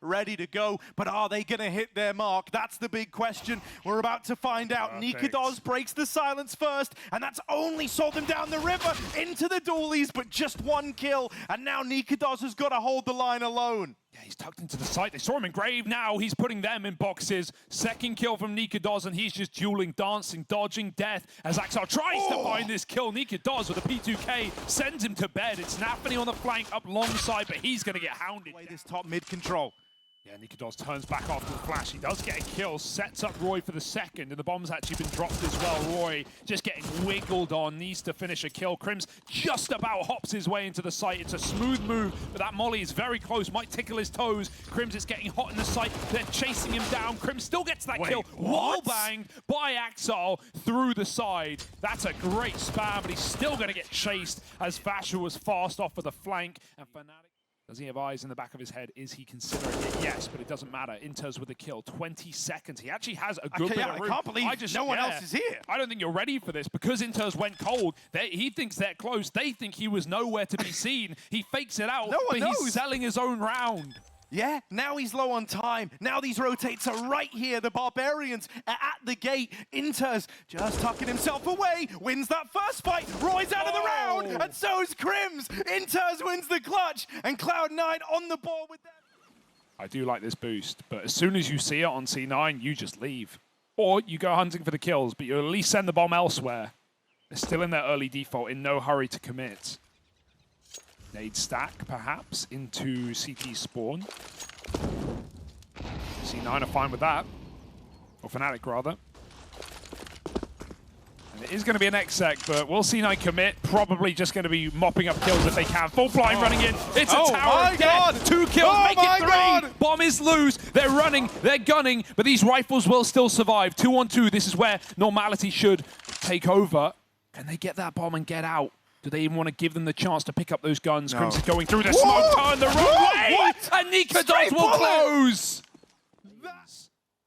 ready to go, but are they going to hit their mark? That's the big question. We're about to find out. NiKo breaks the silence first, and that's only sold them down the river into the dualies, but just one kill, and now NiKo has got to hold the line alone. Yeah, he's tucked into the site. They saw him engrave. Now he's putting them in boxes. Second kill from NiKo, and he's just dueling, dancing, dodging death as XANTARES tries to find this kill. NiKo with a P2K sends him to bed. It's Nathany on the flank up long side, but he's going to get hounded. This top mid control. Yeah, NiKo turns back after the flash. He does get a kill, sets up Roy for the second, and the bomb's actually been dropped as well. Roy just getting wiggled on, needs to finish a kill. Crims just about hops his way into the site. It's a smooth move, but that molly is very close, might tickle his toes. Crims is getting hot in the site. They're chasing him down. Crims still gets that kill. Wall banged by Axel through the side. That's a great spam, but he's still going to get chased as Fasher was fast off of the flank. And fnatic, does he have eyes in the back of his head? Is he considering it? Yes, but it doesn't matter. Inters with a kill. 20 seconds. He actually has a good bit of room. I can't believe no one else is here. I don't think you're ready for this because Inters went cold. He thinks they're close. They think he was nowhere to be seen. He fakes it out, but he's selling his own round. Yeah, now he's low on time. Now these rotates are right here. The Barbarians are at the gate. Inters just tucking himself away. Wins that first fight. Roy's out of the round. And so is Crims. Inters wins the clutch. And Cloud9 on the ball with them. I do like this boost, but as soon as you see it on C9, you just leave. Or you go hunting for the kills, but you at least send the bomb elsewhere. They're still in their early default, in no hurry to commit. Nade stack, perhaps, into CT spawn. C9 are fine with that. Or fnatic, rather. And it is going to be an exec, but will C9 commit? Probably just going to be mopping up kills if they can. Full blind running in. It's a tower of death. 2 kills, make it 3. Bomb is loose. They're running, they're gunning, but these rifles will still survive. 2 on 2, this is where normality should take over. Can they get that bomb and get out? Do they even want to give them the chance to pick up those guns? Crims is going through the smoke, turn the wrong way, and NiKo will close.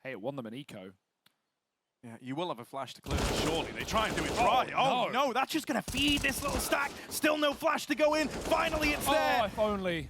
Hey, it won them an eco. Yeah, you will have a flash to clear it, surely. They try and do it right. Oh, no, that's just going to feed this little stack. Still no flash to go in. Finally, it's there. Oh, if only.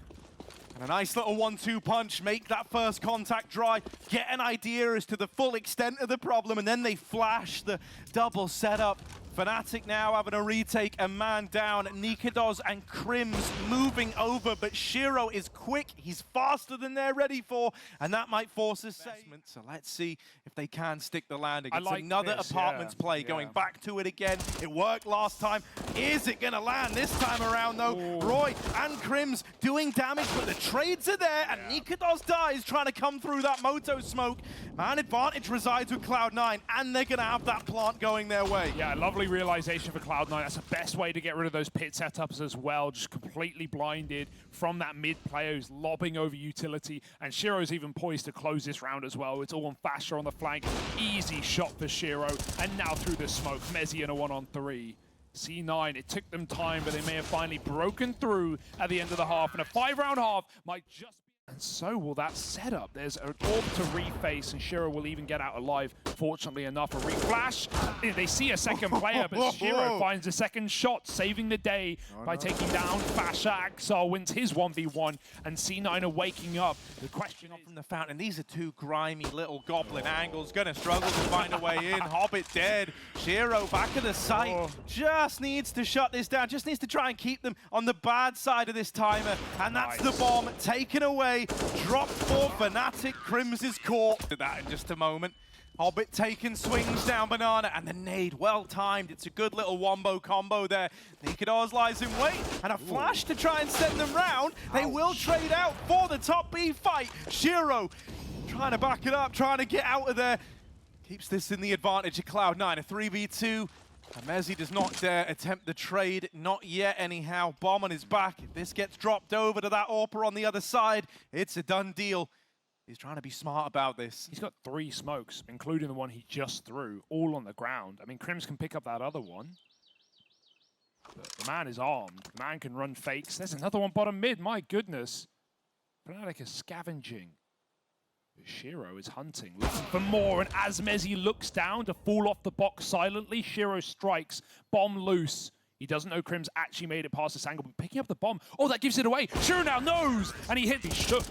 And a nice little 1-2 punch, make that first contact dry, get an idea as to the full extent of the problem, and then they flash the double setup. fnatic now having a retake, a man down. NiKo and Crims moving over, but Shiro is quick. He's faster than they're ready for, and that might force a savement. So let's see if they can stick the landing. It's like another apartments play, going back to it again. It worked last time. Is it going to land this time around, though? Roy and Crims doing damage, but the trades are there, and NiKo dies trying to come through that Moto smoke. Man advantage resides with Cloud9, and they're going to have that plant going their way. Yeah, lovely realization for Cloud9. That's the best way to get rid of those pit setups as well. Just completely blinded from that mid player who's lobbing over utility. And Shiro's even poised to close this round as well. It's all on Fasher on the flank. Easy shot for Shiro. And now through the smoke, Mezzi in a 1-on-3. C9, it took them time, but they may have finally broken through at the end of the half. And a 5-round half might just be... And so will that setup. There's an orb to reface, and Shiro will even get out alive. Fortunately enough, a reflash. They see a second player, but Shiro finds a second shot, saving the day by taking down Fasher. Axel wins his 1v1, and C9 are waking up. The question from the fountain, these are two grimy little goblin angles. Gonna struggle to find a way in. Hobbit dead. Shiro back at the site. Just needs to shut this down. Just needs to try and keep them on the bad side of this timer. And that's the bomb taken away. Drop for fnatic. Crims is caught. To that in just a moment. Hobbit taking swings down Banana, and the nade well timed. It's a good little wombo combo there. NiKo lies in wait, and a flash to try and send them round. They will trade out for the top B fight. Shiro trying to back it up, trying to get out of there. Keeps this in the advantage of Cloud9. A 3v2. Mezzi does not dare attempt the trade, not yet anyhow. Bomb on his back. If this gets dropped over to that AWPer on the other side, it's a done deal. He's trying to be smart about this. He's got 3 smokes, including the one he just threw, all on the ground. I mean, Crims can pick up that other one. But the man is armed. The man can run fakes. There's another one bottom mid, my goodness. fnatic is scavenging. Shiro is hunting, looking for more, and as Mezzi looks down to fall off the box silently, Shiro strikes, bomb loose. He doesn't know Crims actually made it past this angle, but picking up the bomb, oh, that gives it away. Shiro now knows, and he hit. He shook.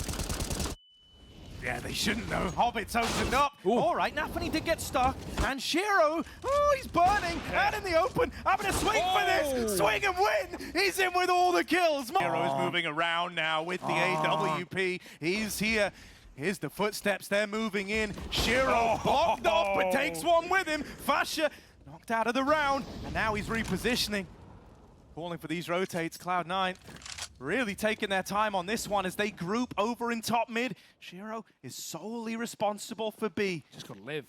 Yeah, they shouldn't know. Hobbit's opened up. Ooh. All right, Nafany did get stuck. And Shiro, oh, he's burning. Out in the open, having a swing for this. Swing and win. He's in with all the kills. Shiro's moving around now with the AWP. He's here. Here's the footsteps. They're moving in. Shiro blocked off, but takes one with him. Fasha knocked out of the round. And now he's repositioning. Calling for these rotates. Cloud9 really taking their time on this one as they group over in top mid. Shiro is solely responsible for B. Just gotta live.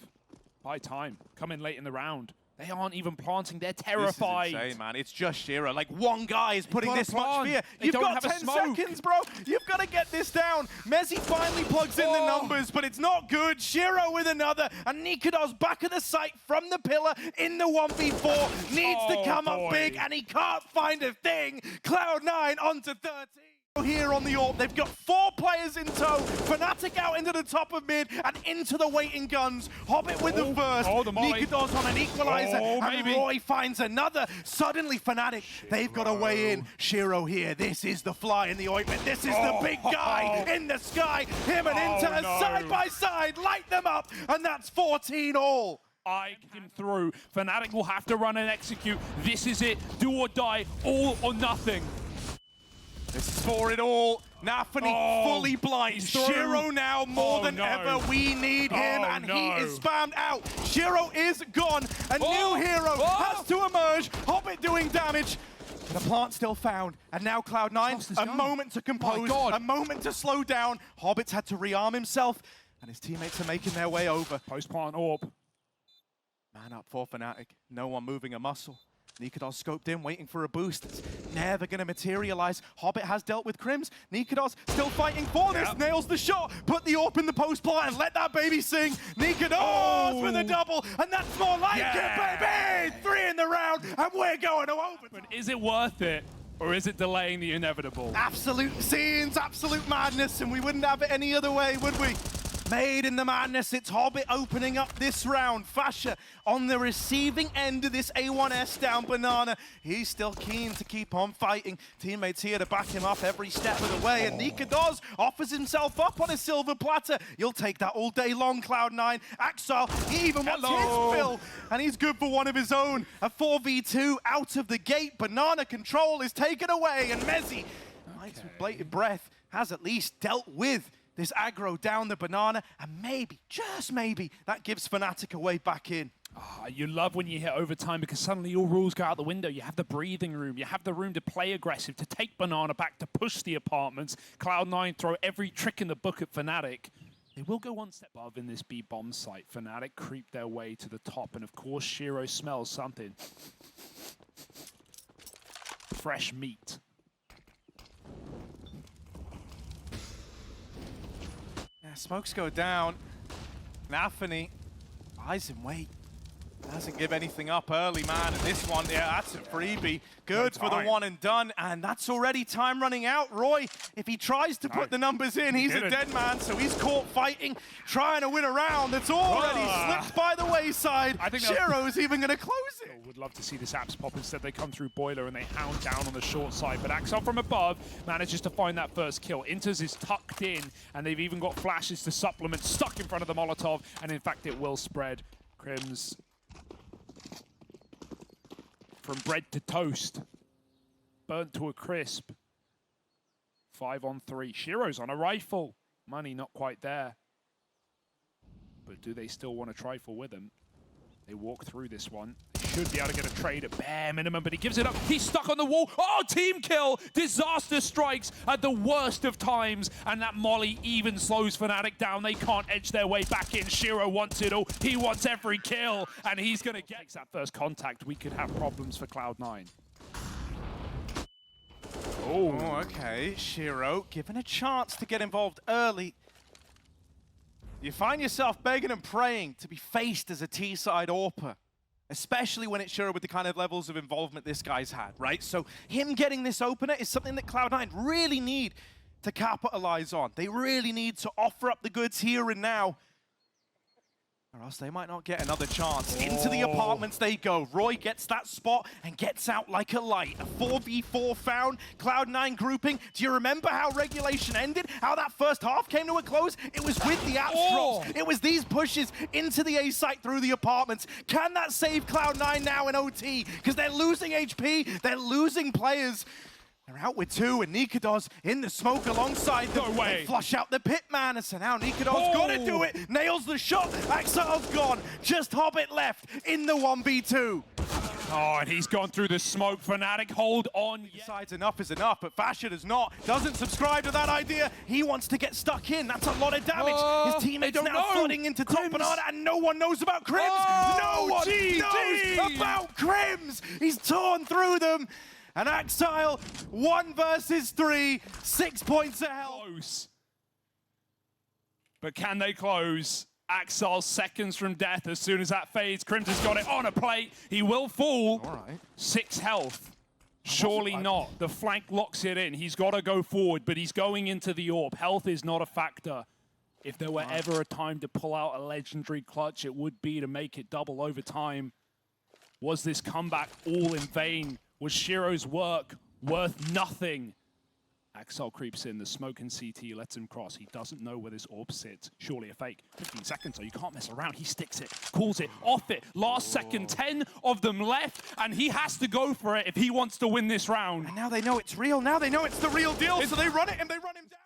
Buy time. Come in late in the round. They aren't even planting. They're terrified. This is insane, man. It's just Shiro. Like, one guy is putting this much fear. They You've don't got have a 10 smoke. seconds, bro. You've got to get this down. Mezzi finally plugs in the numbers, but it's not good. Shiro with another. And NiKo's back at the site from the pillar in the 1v4. Needs to come up big, and he can't find a thing. Cloud9 onto 13. Here on the AWP, they've got 4 players in tow. fnatic out into the top of mid and into the waiting guns. Hobbit with the first. The NiKo's on an equalizer. And Roy finds another. Suddenly fnatic, they've got a way in. Shiro here. This is the fly in the ointment. This is the big guy in the sky. Him and Inter side by side. Light them up. And that's 14 all. I him through. fnatic will have to run and execute. This is it. Do or die. All or nothing. This is for it all. Nafany fully blind. Shiro now more than ever. We need him, and he is spammed out. Shiro is gone. A new hero has to emerge. Hobbit doing damage. The plant still found, and now Cloud9, a moment to compose, a moment to slow down. Hobbit's had to rearm himself, and his teammates are making their way over. Post-plant AWP. Man up for fnatic. No one moving a muscle. NiKo's scoped in, waiting for a boost. It's never going to materialize. Hobbit has dealt with Crims. NiKo's still fighting for this. Nails the shot. Put the AWP in the post plant and let that baby sing. NiKo with a double, and that's more like it, baby! 3 in the round, and we're going to overtime. But is it worth it, or is it delaying the inevitable? Absolute scenes, absolute madness, and we wouldn't have it any other way, would we? Made in the madness, it's Hobbit opening up this round. Fasha on the receiving end of this A1S down banana. He's still keen to keep on fighting. Teammates here to back him up every step of the way. And NiKo offers himself up on a silver platter. You'll take that all day long, Cloud9. Axel, he even wants his fill. And he's good for one of his own. A 4v2 out of the gate. Banana control is taken away. And Mezzi, with bated breath, has at least dealt with this aggro down the banana, and maybe, just maybe, that gives fnatic a way back in. You love when you hit overtime because suddenly your rules go out the window. You have the breathing room. You have the room to play aggressive, to take banana back, to push the apartments. Cloud9 throw every trick in the book at fnatic. They will go one step above in this B bomb site. fnatic creep their way to the top, and of course Shiro smells something. Fresh meat. Smokes go down. Nafany lies in wait. Doesn't give anything up early, man. And this one, that's a freebie. Good for the one and done. And that's already time running out. Roy, if he tries to put the numbers in, he's a dead man. So he's caught fighting, trying to win a round that's already slipped by the wayside. I think Shiro's even going to close it. Would love to see this apps pop. Instead, they come through Boiler and they hound down on the short side. But Axel from above manages to find that first kill. Inters is tucked in, and they've even got flashes to supplement, stuck in front of the Molotov. And in fact, it will spread. Crims from bread to toast, burnt to a crisp. 5 on 3. Shiro's on a rifle. Money not quite there. But do they still want to trifle with him? They walk through this one. They should be able to get a trade at bare minimum, but he gives it up. He's stuck on the wall. Oh, team kill! Disaster strikes at the worst of times, and that molly even slows fnatic down. They can't edge their way back in. Shiro wants it all. He wants every kill, and he's going to get that first contact. We could have problems for Cloud9. Oh, okay. Shiro given a chance to get involved early. You find yourself begging and praying to be faced as a T-side AWPer, especially when it's Shiro with the kind of levels of involvement this guy's had, right? So him getting this opener is something that Cloud9 really need to capitalize on. They really need to offer up the goods here and now. or else they might not get another chance. Into the apartments they go. Roy gets that spot and gets out like a light. A 4v4 found. Cloud9 grouping. Do you remember how regulation ended? How that first half came to a close? It was with the apps drops. It was these pushes into the A site through the apartments. Can that save Cloud9 now in OT? Because they're losing HP. They're losing players. They're out with two, and NiKo's in the smoke alongside them. No way. They flush out the pit man, and so now NiKo's got to do it. Nails the shot. Exile's gone. Just Hobbit left in the 1v2. Oh, and he's gone through the smoke. fnatic, hold on. Decides enough is enough, but Fashion does not. Doesn't subscribe to that idea. He wants to get stuck in. That's a lot of damage. His teammates now flooding into top banana, and no one knows about Crims. No one knows about Crims. He's torn through them. And Exile, 1 versus 3, 6 points ahead. Close. But can they close? Axel seconds from death as soon as that fades. Crims has got it on a plate. He will fall. All right. 6 health. Surely not. The flank locks it in. He's got to go forward, but he's going into the AWP. Health is not a factor. If there were ever a time to pull out a legendary clutch, it would be to make it double overtime. Was this comeback all in vain? Was syrso's work worth nothing? Axel creeps in, the smoke and CT lets him cross. He doesn't know where this orb sits. Surely a fake. 15 seconds, so you can't mess around. He sticks it, calls it, off it. Last second, 10 of them left, and he has to go for it if he wants to win this round. And now they know it's real. Now they know it's the real deal, so they run it and they run him down.